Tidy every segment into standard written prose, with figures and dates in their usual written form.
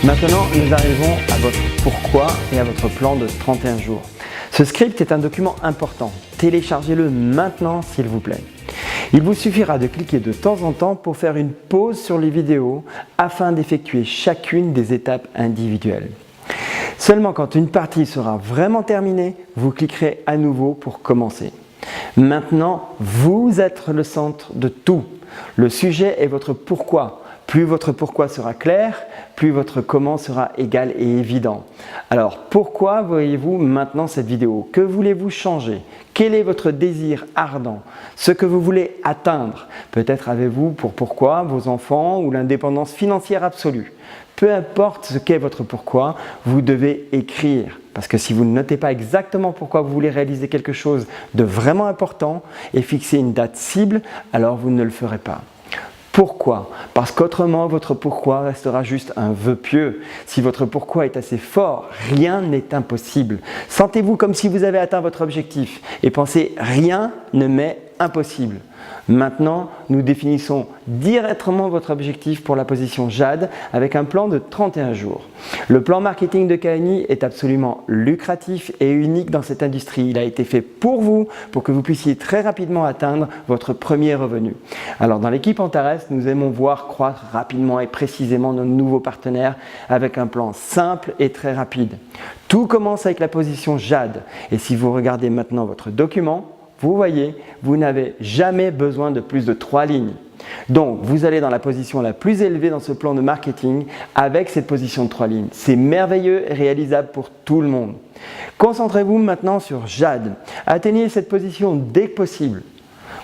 Maintenant, nous arrivons à votre pourquoi et à votre plan de 31 jours. Ce script est un document important. Téléchargez-le maintenant s'il vous plaît. Il vous suffira de cliquer de temps en temps pour faire une pause sur les vidéos afin d'effectuer chacune des étapes individuelles. Seulement quand une partie sera vraiment terminée, vous cliquerez à nouveau pour commencer. Maintenant, vous êtes le centre de tout. Le sujet est votre pourquoi. Plus votre pourquoi sera clair, plus votre comment sera égal et évident. Alors pourquoi voyez-vous maintenant cette vidéo? Que voulez-vous changer? Quel est votre désir ardent? Ce que vous voulez atteindre? Peut-être avez-vous pour pourquoi vos enfants ou l'indépendance financière absolue. Peu importe ce qu'est votre pourquoi, vous devez écrire. Parce que si vous ne notez pas exactement pourquoi vous voulez réaliser quelque chose de vraiment important et fixer une date cible, alors vous ne le ferez pas. Pourquoi? Parce qu'autrement, votre pourquoi restera juste un vœu pieux. Si votre pourquoi est assez fort, rien n'est impossible. Sentez-vous comme si vous avez atteint votre objectif et pensez rien ne m'est impossible. Maintenant, nous définissons directement votre objectif pour la position Jade avec un plan de 31 jours. Le plan marketing de Kaani est absolument lucratif et unique dans cette industrie. Il a été fait pour vous, pour que vous puissiez très rapidement atteindre votre premier revenu. Alors dans l'équipe Antares, nous aimons voir croître rapidement et précisément nos nouveaux partenaires avec un plan simple et très rapide. Tout commence avec la position Jade et si vous regardez maintenant votre document, vous voyez, vous n'avez jamais besoin de plus de 3 lignes. Donc, vous allez dans la position la plus élevée dans ce plan de marketing avec cette position de 3 lignes. C'est merveilleux et réalisable pour tout le monde. Concentrez-vous maintenant sur Jade. Atteignez cette position dès que possible.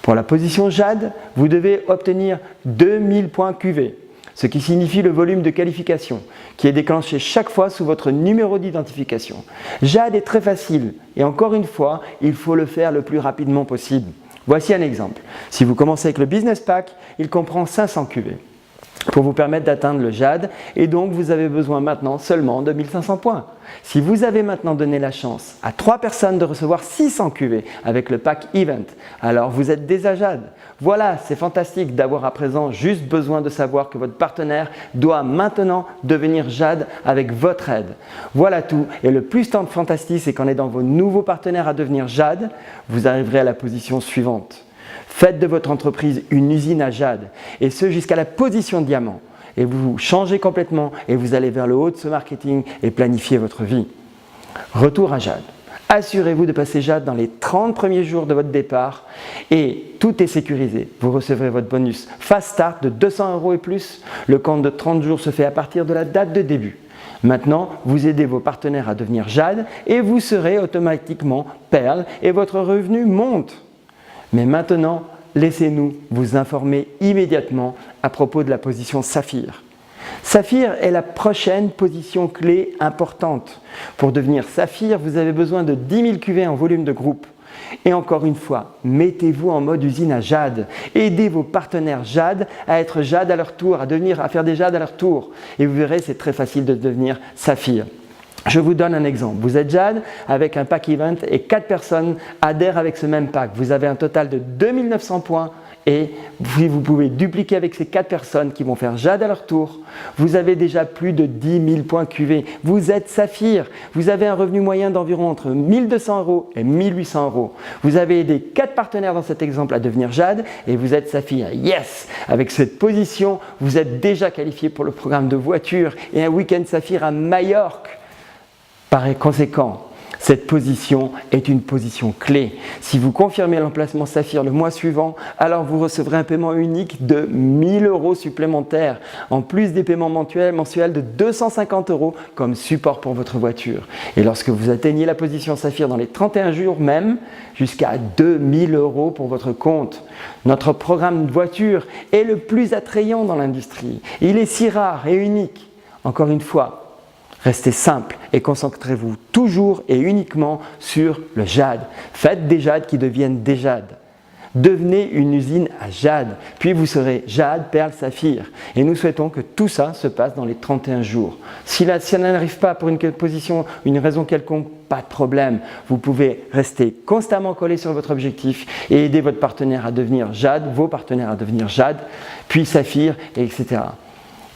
Pour la position Jade, vous devez obtenir 2000 points QV, ce qui signifie le volume de qualification qui est déclenché chaque fois sous votre numéro d'identification. Jade est très facile et encore une fois, il faut le faire le plus rapidement possible. Voici un exemple. Si vous commencez avec le Business Pack, il comprend 500 QV pour vous permettre d'atteindre le Jade et donc vous avez besoin maintenant seulement de 1500 points. Si vous avez maintenant donné la chance à 3 personnes de recevoir 600 QV avec le pack Event, alors vous êtes déjà Jade. Voilà, c'est fantastique d'avoir à présent juste besoin de savoir que votre partenaire doit maintenant devenir Jade avec votre aide. Voilà tout et le plus fantastique c'est qu'en aidant vos nouveaux partenaires à devenir Jade, vous arriverez à la position suivante. Faites de votre entreprise une usine à Jade et ce jusqu'à la position diamant. Et vous changez complètement et vous allez vers le haut de ce marketing et planifiez votre vie. Retour à Jade. Assurez-vous de passer Jade dans les 30 premiers jours de votre départ et tout est sécurisé. Vous recevrez votre bonus Fast Start de 200 € et plus. Le compte de 30 jours se fait à partir de la date de début. Maintenant, vous aidez vos partenaires à devenir Jade et vous serez automatiquement Perle et votre revenu monte. Mais maintenant, laissez-nous vous informer immédiatement à propos de la position Saphir. Saphir est la prochaine position clé importante. Pour devenir Saphir, vous avez besoin de 10 000 QV en volume de groupe. Et encore une fois, mettez-vous en mode usine à Jade. Aidez vos partenaires Jade à être Jade à leur tour, à faire des Jade à leur tour. Et vous verrez, c'est très facile de devenir Saphir. Je vous donne un exemple. Vous êtes Jade avec un pack event et 4 personnes adhèrent avec ce même pack. Vous avez un total de 2900 points et vous pouvez dupliquer avec ces 4 personnes qui vont faire Jade à leur tour. Vous avez déjà plus de 10 000 points QV. Vous êtes Saphir. Vous avez un revenu moyen d'environ entre 1200 € et 1800 €. Vous avez aidé 4 partenaires dans cet exemple à devenir Jade et vous êtes Saphir. Yes! Avec cette position, vous êtes déjà qualifié pour le programme de voiture et un week-end Saphir à Majorque. Par conséquent, cette position est une position clé. Si vous confirmez l'emplacement Saphir le mois suivant, alors vous recevrez un paiement unique de 1000 € supplémentaires, en plus des paiements mensuels de 250 € comme support pour votre voiture. Et lorsque vous atteignez la position Saphir dans les 31 jours même, jusqu'à 2000 € pour votre compte. Notre programme de voiture est le plus attrayant dans l'industrie. Il est si rare et unique. Encore une fois, restez simple et concentrez-vous toujours et uniquement sur le Jade. Faites des Jades qui deviennent des Jades. Devenez une usine à Jade, puis vous serez Jade, Perle, Saphir. Et nous souhaitons que tout ça se passe dans les 31 jours. Si ça n'arrive pas pour une raison quelconque, pas de problème. Vous pouvez rester constamment collé sur votre objectif et aider votre partenaire à devenir Jade, vos partenaires à devenir Jade, puis Saphir, etc.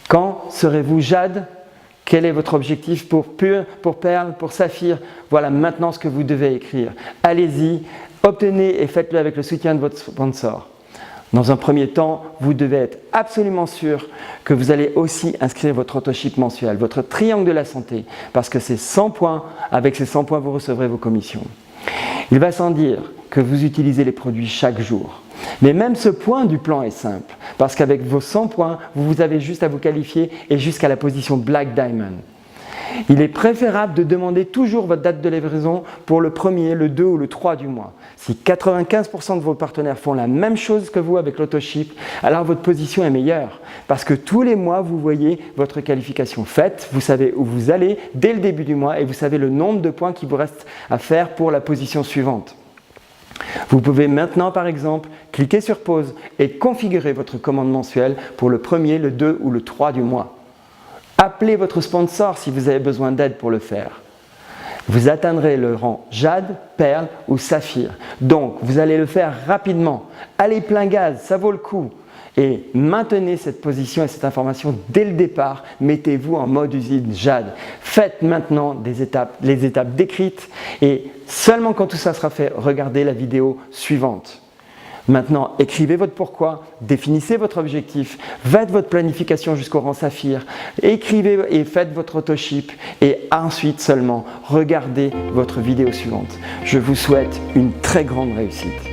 Quand serez-vous Jade ? Quel est votre objectif pour perle, pour saphir? Voilà maintenant ce que vous devez écrire. Allez-y, obtenez et faites-le avec le soutien de votre sponsor. Dans un premier temps, vous devez être absolument sûr que vous allez aussi inscrire votre autoship mensuel, votre triangle de la santé, parce que c'est 100 points. Avec ces 100 points, vous recevrez vos commissions. Il va sans dire que vous utilisez les produits chaque jour. Mais même ce point du plan est simple, parce qu'avec vos 100 points, vous avez juste à vous qualifier et jusqu'à la position Black Diamond. Il est préférable de demander toujours votre date de livraison pour le 1er, le 2 ou le 3 du mois. Si 95% de vos partenaires font la même chose que vous avec l'autoship, alors votre position est meilleure. Parce que tous les mois, vous voyez votre qualification faite, vous savez où vous allez dès le début du mois et vous savez le nombre de points qu'il vous reste à faire pour la position suivante. Vous pouvez maintenant, par exemple, cliquer sur pause et configurer votre commande mensuelle pour le 1er, le 2 ou le 3 du mois. Appelez votre sponsor si vous avez besoin d'aide pour le faire. Vous atteindrez le rang Jade, Perle ou Saphir. Donc, vous allez le faire rapidement. Allez plein gaz, ça vaut le coup. Et maintenez cette position et cette information dès le départ. Mettez-vous en mode usine Jade. Faites maintenant les étapes décrites et seulement quand tout ça sera fait, regardez la vidéo suivante. Maintenant, écrivez votre pourquoi, définissez votre objectif, faites votre planification jusqu'au rang Saphir, écrivez et faites votre autoship et ensuite seulement regardez votre vidéo suivante. Je vous souhaite une très grande réussite.